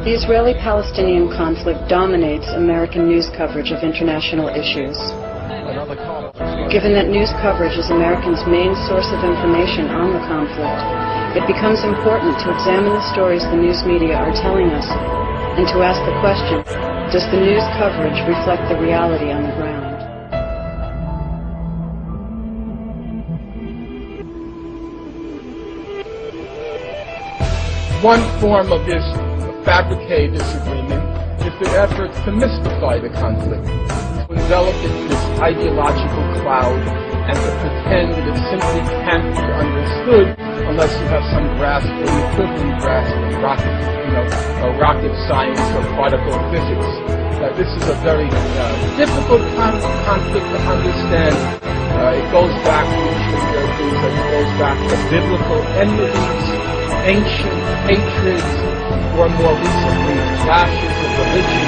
The Israeli-Palestinian conflict dominates American news coverage of international issues. Given that news coverage is Americans' main source of information on the conflict, it becomes important to examine the stories the news media are telling us and to ask the question, does the news coverage reflect the reality on the ground? One form of this fabricated disagreement is the effort to mystify the conflict, to envelop it in this ideological cloud, and to pretend that it simply can't be understood unless you have some grasp or the equivalent grasp of rocket science or particle physics. This is a very difficult conflict to understand. It goes back to biblical enmities, ancient hatreds, or more recently, clashes of religion.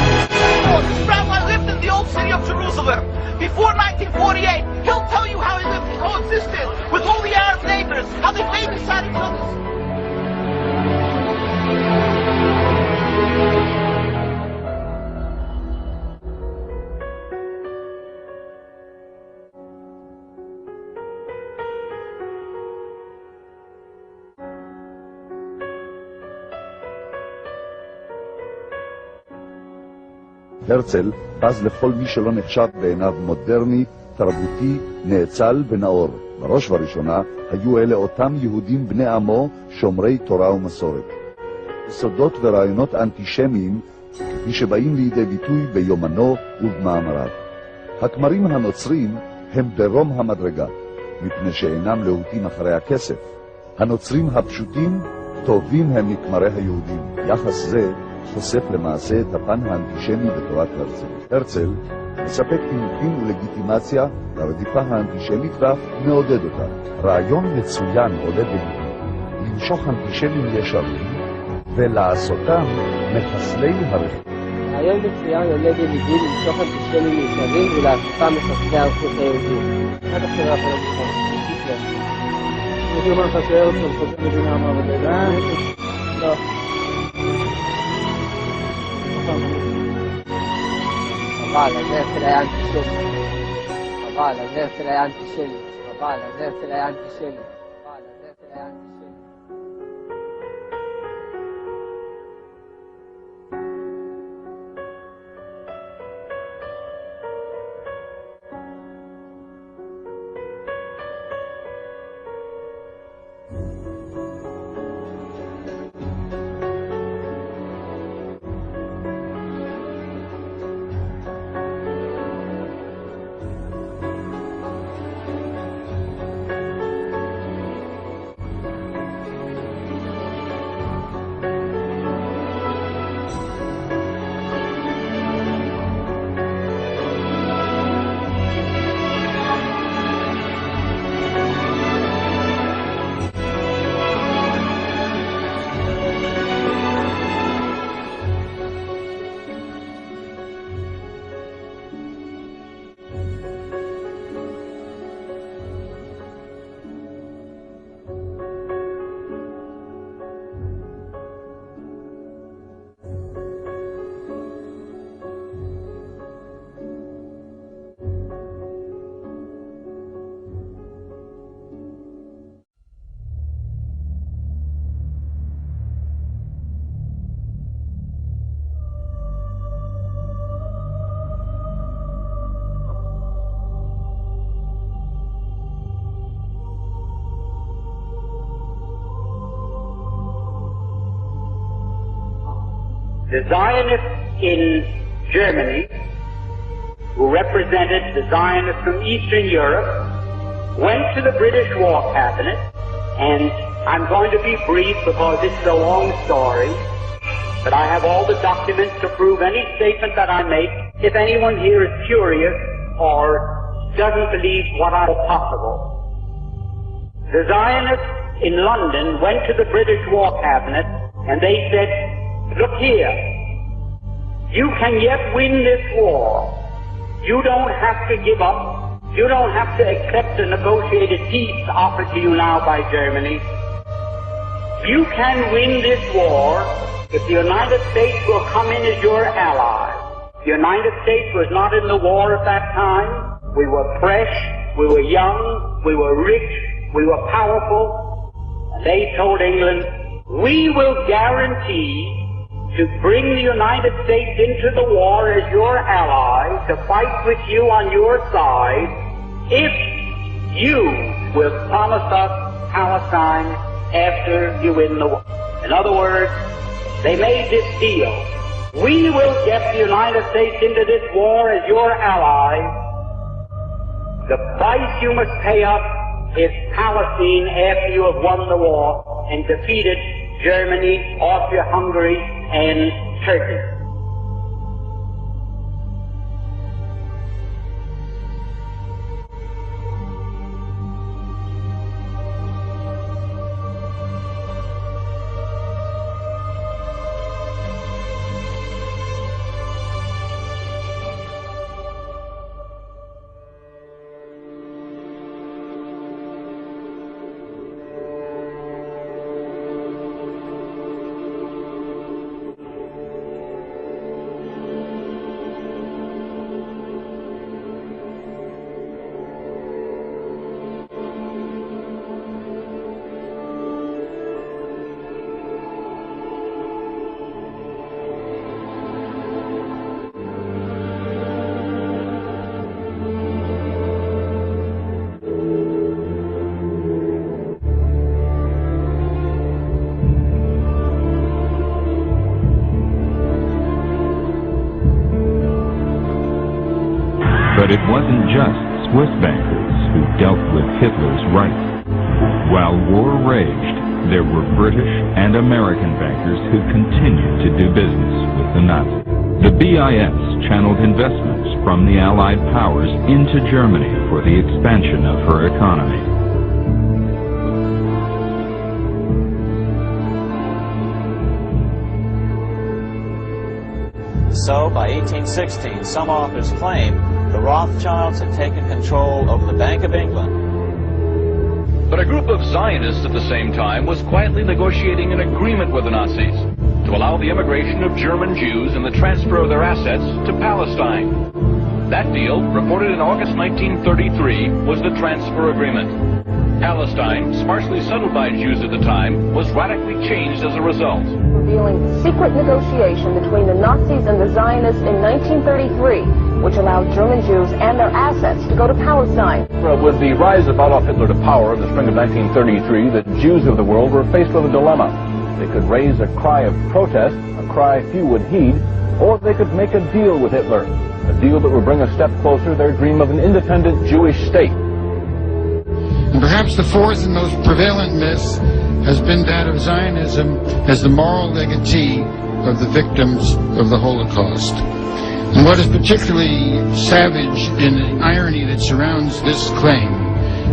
This rabbi lived in the old city of Jerusalem. Before 1948, he'll tell you how he lived, he coexisted with all the Arab neighbors, how they babysat each other. הרצל בז לכל מי שלא נחשב בעיניו מודרני, תרבותי, נאצל ונאור. בראש ובראשונה היו אלה אותם יהודים בני עמו שומרי תורה ומסורת. יסודות ורעיונות אנטישמיים כפי שבאים לידי ביטוי ביומנו ובמאמריו. הכמרים הנוצרים הם ברום המדרגה, מפני שאינם להוטים אחרי הכסף. הנוצרים הפשוטים טובים הם מכמרי היהודים. יחס זה חושף למעשה את הפן האנטישמי בתורת הרצל. הרצל מספק נימוקים ולגיטימציה לרדיפה האנטישמית ואף מעודד אותה. רעיון מצוין עולה בליבי, למשוך אנטישמים ישרים ולעשותם מחסלי הרחוב. רעיון מצוין עולה בליבי למשוך אנטישמים ישרים ולעשותם מחסלי הרחוב היהודים. עד עכשיו אנחנו לא נכון, היטלר. אני אומר לך שהרצל חושב מדינה אמר בדגה? לא. אבל הרצל היה אנטישמי. אבל הרצל היה אנטישמי. אבל הרצל היה אנטישמי. אבל הרצל היה אנטישמי. The Zionists in Germany, who represented the Zionists from Eastern Europe, went to the British War Cabinet, and I'm going to be brief because it's a long story, but I have all the documents to prove any statement that I make if anyone here is curious or doesn't believe what I call possible. The Zionists in London went to the British War Cabinet and they said, look here, you can yet win this war. You don't have to give up. You don't have to accept the negotiated peace offered to you now by Germany. You can win this war if the United States will come in as your ally. The United States was not in the war at that time. We were fresh, we were young, we were rich, we were powerful. And they told England, we will guarantee to bring the United States into the war as your ally, to fight with you on your side, if you will promise us Palestine after you win the war. In other words, they made this deal. We will get the United States into this war as your ally. The price you must pay us is Palestine after you have won the war and defeated Germany, Austria-Hungary, and Turkey. But it wasn't just Swiss bankers who dealt with Hitler's right. While war raged, there were British and American bankers who continued to do business with the Nazis. The BIS channeled investments from the Allied powers into Germany for the expansion of her economy. So, by 1816, some authors claim the Rothschilds had taken control over the Bank of England. But a group of Zionists at the same time was quietly negotiating an agreement with the Nazis to allow the immigration of German Jews and the transfer of their assets to Palestine. That deal, reported in August 1933, was the transfer agreement. Palestine, sparsely settled by Jews at the time, was radically changed as a result. Revealing secret negotiation between the Nazis and the Zionists in 1933, which allowed German Jews and their assets to go to Palestine. With the rise of Adolf Hitler to power in the spring of 1933, the Jews of the world were faced with a dilemma. They could raise a cry of protest, a cry few would heed, or they could make a deal with Hitler, a deal that would bring a step closer their dream of an independent Jewish state. And perhaps the fourth and most prevalent myth has been that of Zionism as the moral legatee of the victims of the Holocaust. And what is particularly savage in the irony that surrounds this claim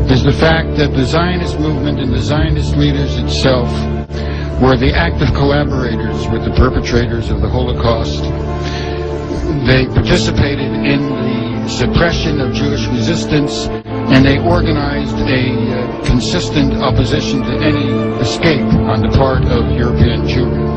is the fact that the Zionist movement and the Zionist leaders itself were the active collaborators with the perpetrators of the Holocaust. They participated in the suppression of Jewish resistance, and they organized a consistent opposition to any escape on the part of European Jewry.